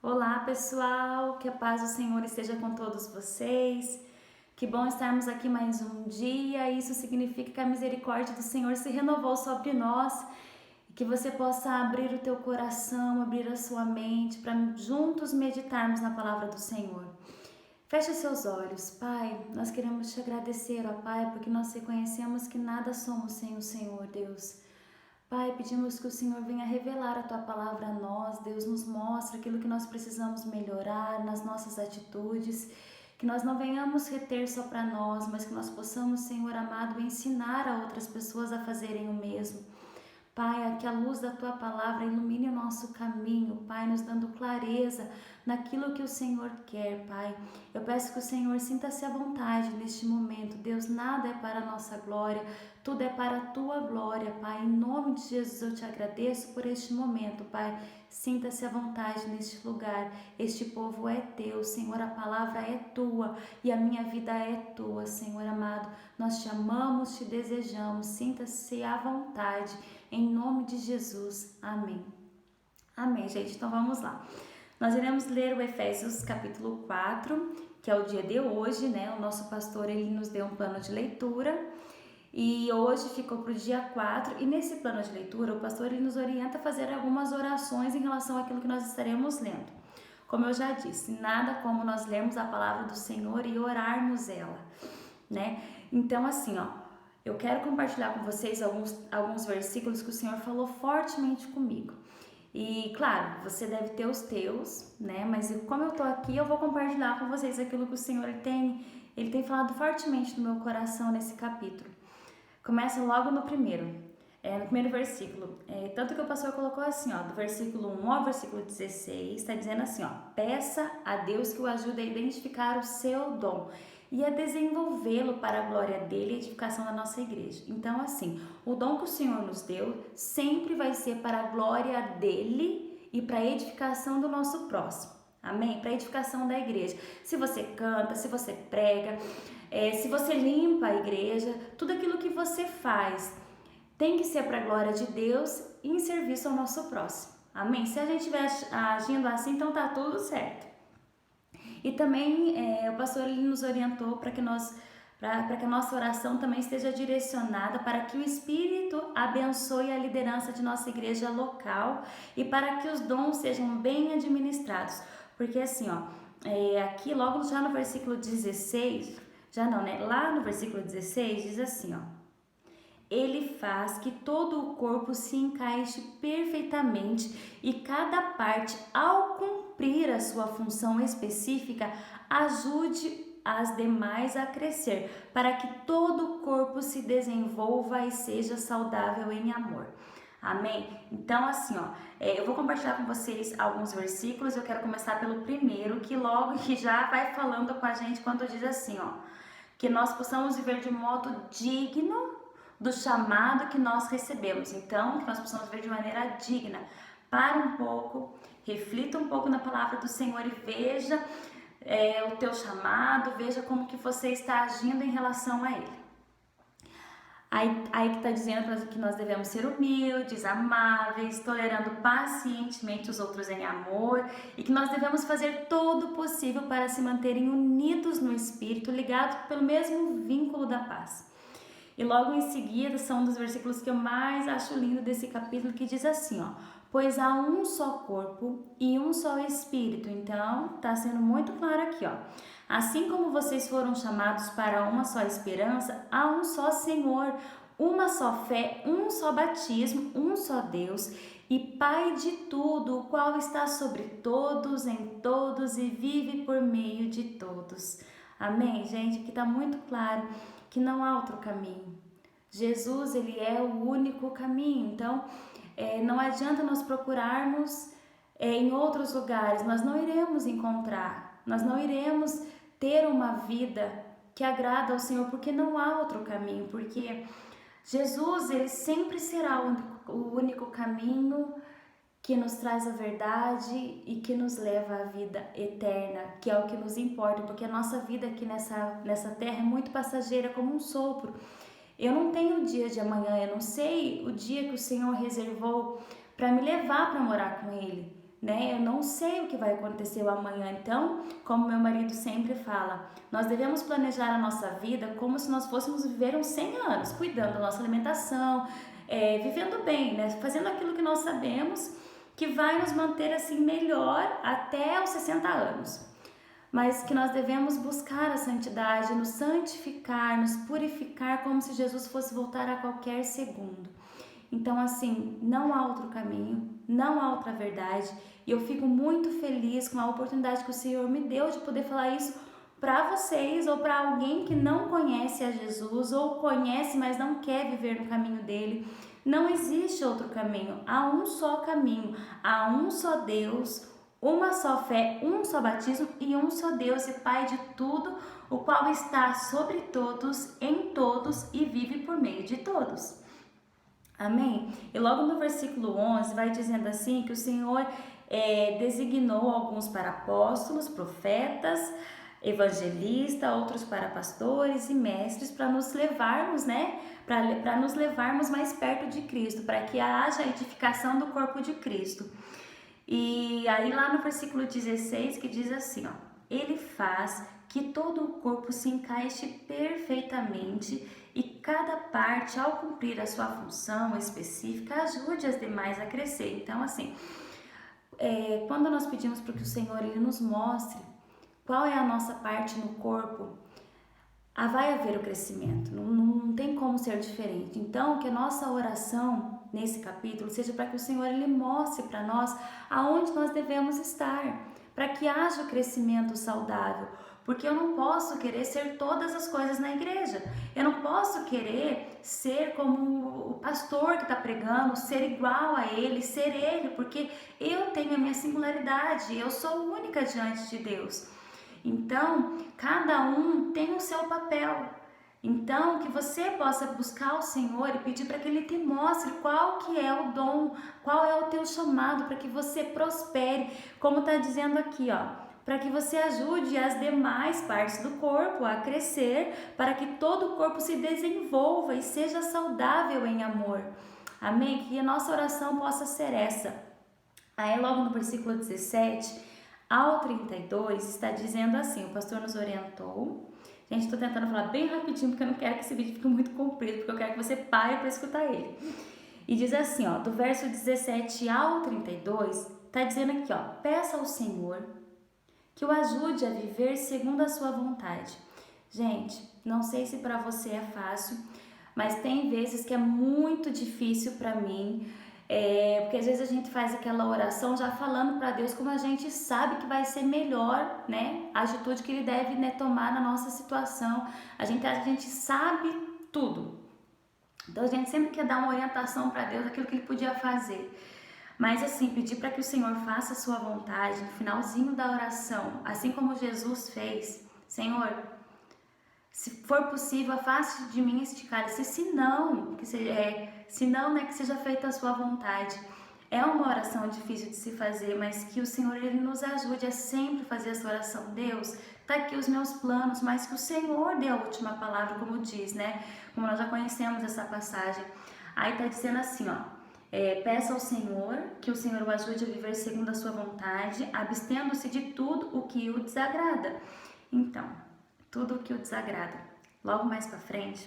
Olá, pessoal, que a paz do Senhor esteja com todos vocês. Que bom estarmos aqui mais um dia. Isso significa que a misericórdia do Senhor se renovou sobre nós e que você possa abrir o teu coração, abrir a sua mente para juntos meditarmos na palavra do Senhor. Feche seus olhos, Pai. Nós queremos te agradecer, ó Pai, porque nós reconhecemos que nada somos sem o Senhor, Deus. Pai, pedimos que o Senhor venha revelar a Tua palavra a nós, Deus, nos mostra aquilo que nós precisamos melhorar nas nossas atitudes, que nós não venhamos reter só para nós, mas que nós possamos, Senhor amado, ensinar a outras pessoas a fazerem o mesmo. Pai, que a luz da Tua palavra ilumine o nosso caminho, Pai, nos dando clareza naquilo que o Senhor quer, Pai. Eu peço que o Senhor sinta-se à vontade neste momento. Deus, nada é para a nossa glória, tudo é para a Tua glória, Pai. Em nome de Jesus eu te agradeço por este momento, Pai. Sinta-se à vontade neste lugar. Este povo é Teu, Senhor, a palavra é Tua e a minha vida é Tua, Senhor amado. Nós te amamos, te desejamos. Sinta-se à vontade. Em nome de Jesus. Amém. Amém, gente. Então vamos lá. Nós iremos ler o Efésios capítulo 4, que é o dia de hoje, né? O nosso pastor, ele nos deu um plano de leitura e hoje ficou para o dia 4. E nesse plano de leitura, o pastor, ele nos orienta a fazer algumas orações em relação àquilo que nós estaremos lendo. Como eu já disse, nada como nós lermos a palavra do Senhor e orarmos ela, né? Então, assim, ó, eu quero compartilhar com vocês alguns versículos que o Senhor falou fortemente comigo. E, claro, você deve ter os teus, né? Mas como eu tô aqui, eu vou compartilhar com vocês aquilo que o Senhor ele tem falado fortemente no meu coração nesse capítulo. Começa logo no primeiro versículo. Tanto que o pastor colocou assim, ó, do versículo 1 ao versículo 16, está dizendo assim, ó: peça a Deus que o ajude a identificar o seu dom e a desenvolvê-lo para a glória dele e a edificação da nossa igreja. Então, assim, o dom que o Senhor nos deu sempre vai ser para a glória dele e para a edificação do nosso próximo. Amém? Para a edificação da igreja. Se você canta, se você prega, se você limpa a igreja, tudo aquilo que você faz tem que ser para a glória de Deus e em serviço ao nosso próximo. Amém? Se a gente estiver agindo assim, então tá tudo certo. E também o pastor ele nos orientou para que a nossa oração também esteja direcionada para que o Espírito abençoe a liderança de nossa igreja local e para que os dons sejam bem administrados. Porque assim, ó, aqui logo já no versículo 16, lá no versículo 16 diz assim, ó: ele faz que todo o corpo se encaixe perfeitamente e cada parte, ao cumprir a sua função específica, ajude as demais a crescer, para que todo o corpo se desenvolva e seja saudável em amor. Amém? Então, assim, ó, eu vou compartilhar com vocês alguns versículos. Eu quero começar pelo primeiro, que logo que já vai falando com a gente quando diz assim, ó: que nós possamos viver de modo digno do chamado que nós recebemos. Então, que nós possamos viver de maneira digna. Para um pouco, reflita um pouco na palavra do Senhor e veja o teu chamado, veja como que você está agindo em relação a ele. Aí que está dizendo que nós devemos ser humildes, amáveis, tolerando pacientemente os outros em amor e que nós devemos fazer todo o possível para se manterem unidos no Espírito, ligados pelo mesmo vínculo da paz. E logo em seguida são um dos versículos que eu mais acho lindo desse capítulo, que diz assim, ó: pois há um só corpo e um só Espírito. Então, tá sendo muito claro aqui, ó: assim como vocês foram chamados para uma só esperança, há um só Senhor, uma só fé, um só batismo, um só Deus e Pai de tudo, o qual está sobre todos, em todos e vive por meio de todos. Amém, gente? Aqui tá muito claro que não há outro caminho. Jesus, ele é o único caminho. Então, não adianta nós procurarmos em outros lugares, nós não iremos encontrar, nós não iremos ter uma vida que agrada ao Senhor, porque não há outro caminho, porque Jesus, ele sempre será o único caminho que nos traz a verdade e que nos leva à vida eterna, que é o que nos importa, porque a nossa vida aqui nessa terra é muito passageira, como um sopro. Eu não tenho o dia de amanhã, eu não sei o dia que o Senhor reservou para me levar para morar com Ele. né? Eu não sei o que vai acontecer amanhã. Então, como meu marido sempre fala, nós devemos planejar a nossa vida como se nós fôssemos viver uns 100 anos, cuidando da nossa alimentação, vivendo bem, né? Fazendo aquilo que nós sabemos que vai nos manter assim melhor até os 60 anos. Mas que nós devemos buscar a santidade, nos santificar, nos purificar como se Jesus fosse voltar a qualquer segundo. Então, assim, não há outro caminho, não há outra verdade. E eu fico muito feliz com a oportunidade que o Senhor me deu de poder falar isso para vocês ou para alguém que não conhece a Jesus ou conhece, mas não quer viver no caminho dele. Não existe outro caminho, há um só caminho, há um só Deus, uma só fé, um só batismo e um só Deus e Pai de tudo, o qual está sobre todos, em todos e vive por meio de todos. Amém? E logo no versículo 11 vai dizendo assim que o Senhor designou alguns para apóstolos, profetas, evangelistas, outros para pastores e mestres para nos levarmos, né? Para nos levarmos mais perto de Cristo, para que haja edificação do corpo de Cristo. E aí lá no versículo 16 que diz assim, ó, ele faz que todo o corpo se encaixe perfeitamente e cada parte, ao cumprir a sua função específica, ajude as demais a crescer. Então, assim, quando nós pedimos para que o Senhor ele nos mostre qual é a nossa parte no corpo, vai haver o crescimento, não tem como ser diferente. Então, que a nossa oração nesse capítulo seja para que o Senhor ele mostre para nós aonde nós devemos estar, para que haja o crescimento saudável, porque eu não posso querer ser todas as coisas na igreja, eu não posso querer ser como o pastor que está pregando, ser igual a ele, ser ele, porque eu tenho a minha singularidade, eu sou única diante de Deus. Então, cada um tem o seu papel. Então, que você possa buscar o Senhor e pedir para que Ele te mostre qual que é o dom, qual é o teu chamado, para que você prospere, como está dizendo aqui, ó, para que você ajude as demais partes do corpo a crescer, para que todo o corpo se desenvolva e seja saudável em amor. Amém? Que a nossa oração possa ser essa. Aí, logo no versículo 17... ao 32 está dizendo assim, o pastor nos orientou. Gente, estou tentando falar bem rapidinho porque eu não quero que esse vídeo fique muito comprido, porque eu quero que você pare para escutar ele. E diz assim, ó, do verso 17 ao 32, está dizendo aqui, ó, peça ao Senhor que o ajude a viver segundo a sua vontade. Gente, não sei se para você é fácil, mas tem vezes que é muito difícil para mim, porque às vezes a gente faz aquela oração já falando para Deus como a gente sabe que vai ser melhor, né? A atitude que Ele deve, né, tomar na nossa situação. A gente sabe tudo. Então a gente sempre quer dar uma orientação para Deus daquilo que Ele podia fazer. Mas assim, pedir para que o Senhor faça a sua vontade no finalzinho da oração, assim como Jesus fez. Senhor, se for possível, afaste de mim este cálice. Se não, que seja feita a sua vontade. É uma oração difícil de se fazer, mas que o Senhor ele nos ajude a sempre fazer essa oração. Deus, tá aqui os meus planos, mas que o Senhor dê a última palavra, como diz, né? Como nós já conhecemos essa passagem. Aí tá dizendo assim, ó. Peça ao Senhor que o Senhor o ajude a viver segundo a sua vontade, abstendo-se de tudo o que o desagrada. Então, tudo o que o desagrada. Logo mais para frente,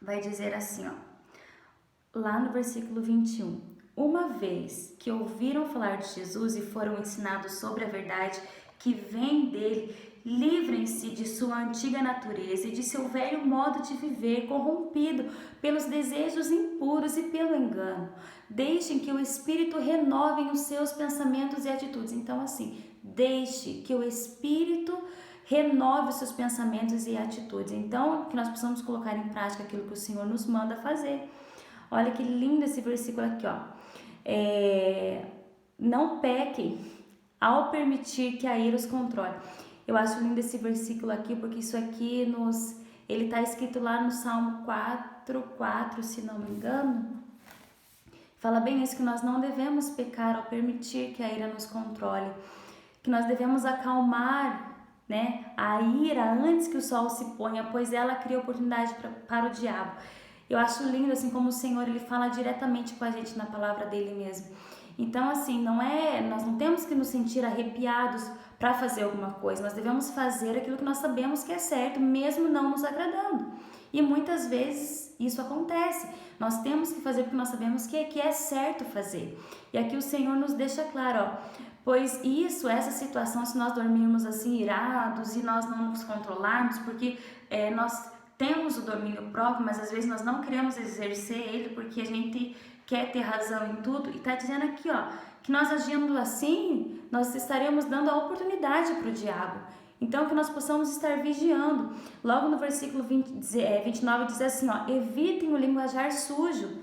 vai dizer assim, ó, lá no versículo 21. Uma vez que ouviram falar de Jesus e foram ensinados sobre a verdade que vem dele, livrem-se de sua antiga natureza e de seu velho modo de viver corrompido pelos desejos impuros e pelo engano. Deixem que o Espírito renove os seus pensamentos e atitudes. Então, assim, deixe que o Espírito renove os seus pensamentos e atitudes. Então, que nós precisamos colocar em prática aquilo que o Senhor nos manda fazer. Olha que lindo esse versículo aqui, ó. Não pequem ao permitir que a ira os controle. Eu acho lindo esse versículo aqui, porque isso aqui ele está escrito lá no Salmo 4:4, se não me engano. Fala bem isso, que nós não devemos pecar ao permitir que a ira nos controle, que nós devemos acalmar, né, a ira antes que o sol se ponha, pois ela cria oportunidade para o diabo. Eu acho lindo, assim como o Senhor ele fala diretamente com a gente na palavra dele mesmo. Então, assim, nós não temos que nos sentir arrepiados para fazer alguma coisa. Nós devemos fazer aquilo que nós sabemos que é certo, mesmo não nos agradando. E muitas vezes isso acontece. Nós temos que fazer porque nós sabemos que é certo fazer. E aqui o Senhor nos deixa claro, pois essa situação, se nós dormirmos assim irados e nós não nos controlarmos, porque nós temos o domínio próprio, mas às vezes nós não queremos exercer ele porque a gente quer ter razão em tudo. E está dizendo aqui, que nós agindo assim, nós estaremos dando a oportunidade para o diabo. Então, que nós possamos estar vigiando. Logo no versículo 29 diz assim, evitem o linguajar sujo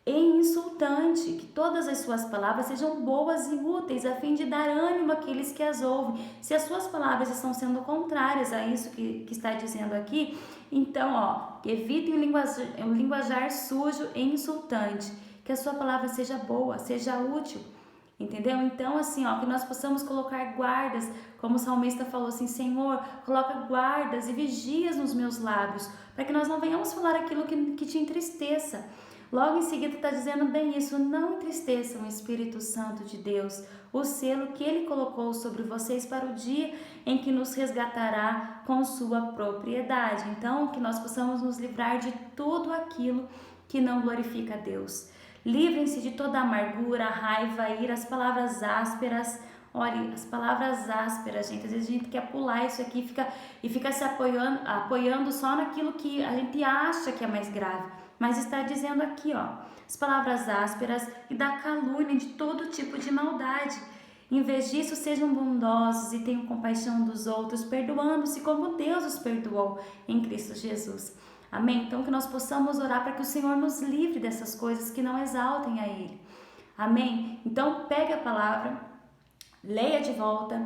e insultante, que todas as suas palavras sejam boas e úteis, a fim de dar ânimo àqueles que as ouvem. Se as suas palavras estão sendo contrárias a isso que está dizendo aqui, então, evitem o linguajar sujo e insultante, que a sua palavra seja boa, seja útil. Entendeu? Então, assim, que nós possamos colocar guardas, como o salmista falou assim, Senhor, coloca guardas e vigias nos meus lábios, para que nós não venhamos falar aquilo que te entristeça. Logo em seguida está dizendo bem isso, não entristeçam o Espírito Santo de Deus, o selo que Ele colocou sobre vocês para o dia em que nos resgatará com sua propriedade. Então, que nós possamos nos livrar de tudo aquilo que não glorifica a Deus. Livrem-se de toda amargura, raiva, ira, as palavras ásperas. Olha, as palavras ásperas, gente, às vezes a gente quer pular isso aqui e fica se apoiando só naquilo que a gente acha que é mais grave. Mas está dizendo aqui, as palavras ásperas e da calúnia, de todo tipo de maldade. Em vez disso, sejam bondosos e tenham compaixão dos outros, perdoando-se como Deus os perdoou em Cristo Jesus. Amém? Então, que nós possamos orar para que o Senhor nos livre dessas coisas que não exaltem a Ele. Amém? Então, pegue a palavra, leia de volta,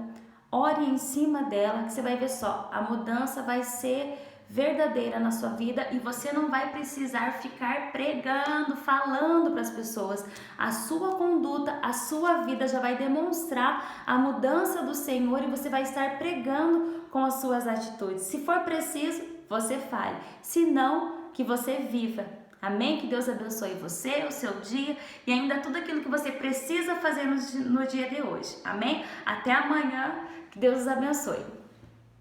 ore em cima dela, que você vai ver só, a mudança vai ser verdadeira na sua vida e você não vai precisar ficar pregando, falando para as pessoas. A sua conduta, a sua vida já vai demonstrar a mudança do Senhor e você vai estar pregando com as suas atitudes. Se for preciso, você fale. Se não, que você viva. Amém? Que Deus abençoe você, o seu dia e ainda tudo aquilo que você precisa fazer no dia de hoje. Amém? Até amanhã. Que Deus os abençoe.